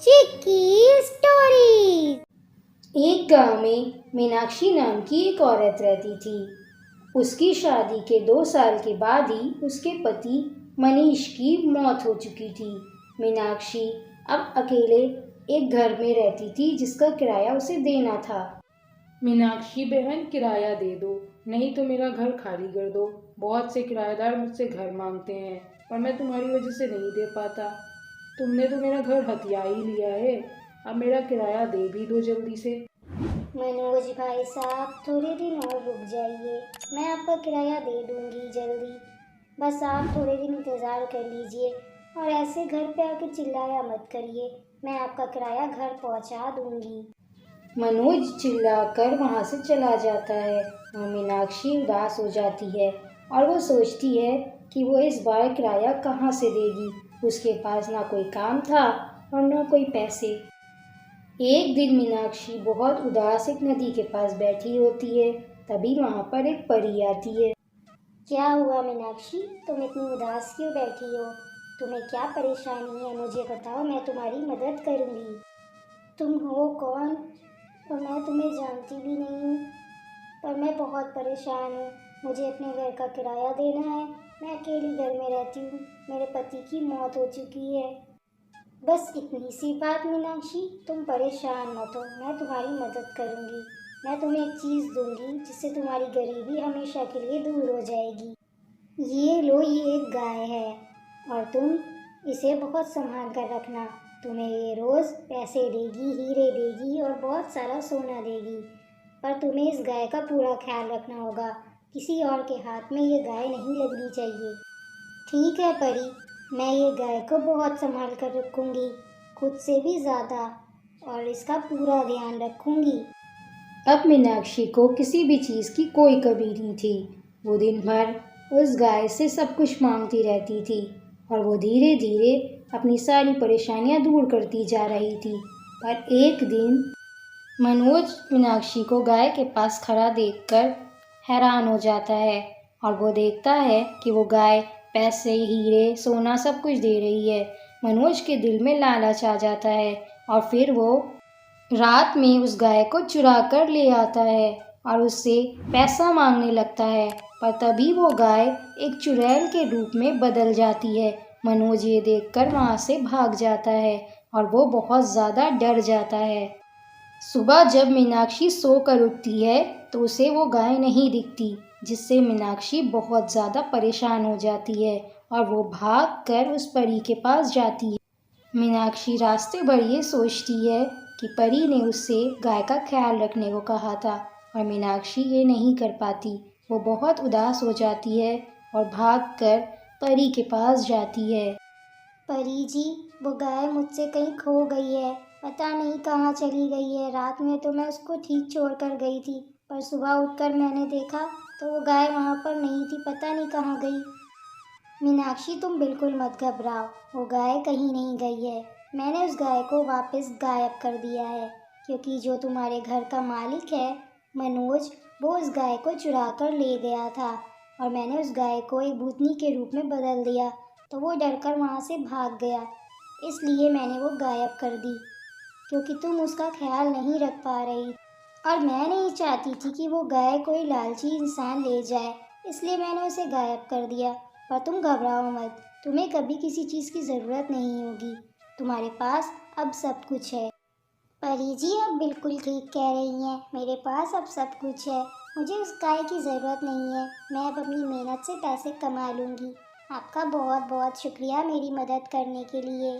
चिक्की story. एक गांव में मीनाक्षी नाम की एक औरत रहती थी। उसकी शादी के 2 साल के बाद ही उसके पति मनीष की मौत हो चुकी थी। मीनाक्षी अब अकेले एक घर में रहती थी जिसका किराया उसे देना था। मीनाक्षी बहन, किराया दे दो, नहीं तो मेरा घर खाली कर दो। बहुत से किराएदार मुझसे घर मांगते हैं, पर मैं तुम्हारी वजह से नहीं दे पाता। तुमने तो मेरा घर हथिया ही लिया है। अब मेरा किराया दे भी दो जल्दी से। मनोज भाई साहब, थोड़े दिन और रुक जाइए, मैं आपका किराया दे दूंगी जल्दी। बस आप थोड़े दिन इंतज़ार कर लीजिए और ऐसे घर पे आके चिल्लाया मत करिए, मैं आपका किराया घर पहुंचा दूंगी। मनोज चिल्लाकर वहां से चला जाता है और मीनाक्षी उदास हो जाती है और वो सोचती है कि वो इस बार किराया कहाँ से देगी। उसके पास ना कोई काम था और ना कोई पैसे। एक दिन मीनाक्षी बहुत उदास एक नदी के पास बैठी होती है। तभी वहां पर एक परी आती है। क्या हुआ मीनाक्षी, तुम इतनी उदास क्यों बैठी हो? तुम्हें क्या परेशानी है, मुझे बताओ, मैं तुम्हारी मदद करूंगी। तुम हो कौन? और मैं तुम्हें जानती भी नहीं हूँ, पर मैं बहुत परेशान हूँ। मुझे अपने घर का किराया देना है। मैं अकेली घर में रहती हूँ, मेरे पति की मौत हो चुकी है। बस इतनी सी बात मीनाक्षी, तुम परेशान मत हो, मैं तुम्हारी मदद करूँगी। मैं तुम्हें एक चीज़ दूंगी जिससे तुम्हारी गरीबी हमेशा के लिए दूर हो जाएगी। ये लो, ये एक गाय है और तुम इसे बहुत संभाल कर रखना। तुम्हें ये रोज़ पैसे देगी, हीरे देगी और बहुत सारा सोना देगी। पर तुम्हें इस गाय का पूरा ख्याल रखना होगा। किसी और के हाथ में ये गाय नहीं लगनी चाहिए। ठीक है परी, मैं ये गाय को बहुत संभाल कर रखूँगी, खुद से भी ज़्यादा, और इसका पूरा ध्यान रखूँगी। अब मीनाक्षी को किसी भी चीज़ की कोई कमी नहीं थी। वो दिन भर उस गाय से सब कुछ मांगती रहती थी और वो धीरे धीरे अपनी सारी परेशानियां दूर करती जा रही थी। पर एक दिन मनोज मीनाक्षी को गाय के पास खड़ा देखकर हैरान हो जाता है और वो देखता है कि वो गाय पैसे, हीरे, सोना सब कुछ दे रही है। मनोज के दिल में लालच आ जाता है और फिर वो रात में उस गाय को चुरा कर ले आता है और उससे पैसा मांगने लगता है। पर तभी वो गाय एक चुड़ैल के रूप में बदल जाती है। मनोज ये देखकर वहाँ से भाग जाता है और वो बहुत ज़्यादा डर जाता है। सुबह जब मीनाक्षी सोकर उठती है तो उसे वो गाय नहीं दिखती, जिससे मीनाक्षी बहुत ज़्यादा परेशान हो जाती है और वो भाग कर उस परी के पास जाती है। मीनाक्षी रास्ते भर ये सोचती है कि परी ने उससे गाय का ख्याल रखने को कहा था और मीनाक्षी ये नहीं कर पाती। वो बहुत उदास हो जाती है और भागकर परी के पास जाती है। परी जी, वो गाय मुझसे कहीं खो गई है, पता नहीं कहाँ चली गई है। रात में तो मैं उसको ठीक छोड़ कर गई थी, पर सुबह उठकर मैंने देखा तो वो गाय वहाँ पर नहीं थी, पता नहीं कहाँ गई। मीनाक्षी, तुम बिल्कुल मत घबराओ, वो गाय कहीं नहीं गई है। मैंने उस गाय को वापस गायब कर दिया है, क्योंकि जो तुम्हारे घर का मालिक है मनोज, वो उस गाय को चुरा कर ले गया था और मैंने उस गाय को एक भूतनी के रूप में बदल दिया, तो वो डरकर वहाँ से भाग गया। इसलिए मैंने वो गायब कर दी, क्योंकि तुम उसका ख्याल नहीं रख पा रही और मैं नहीं चाहती थी कि वो गाय कोई लालची इंसान ले जाए, इसलिए मैंने उसे गायब कर दिया। पर तुम घबराओ मत, तुम्हें कभी किसी चीज़ की ज़रूरत नहीं होगी, तुम्हारे पास अब सब कुछ है। परी जी, अब बिल्कुल ठीक कह रही हैं, मेरे पास अब सब कुछ है, मुझे उस गाय की ज़रूरत नहीं है। मैं अब अपनी मेहनत से पैसे कमा लूँगी। आपका बहुत बहुत शुक्रिया मेरी मदद करने के लिए।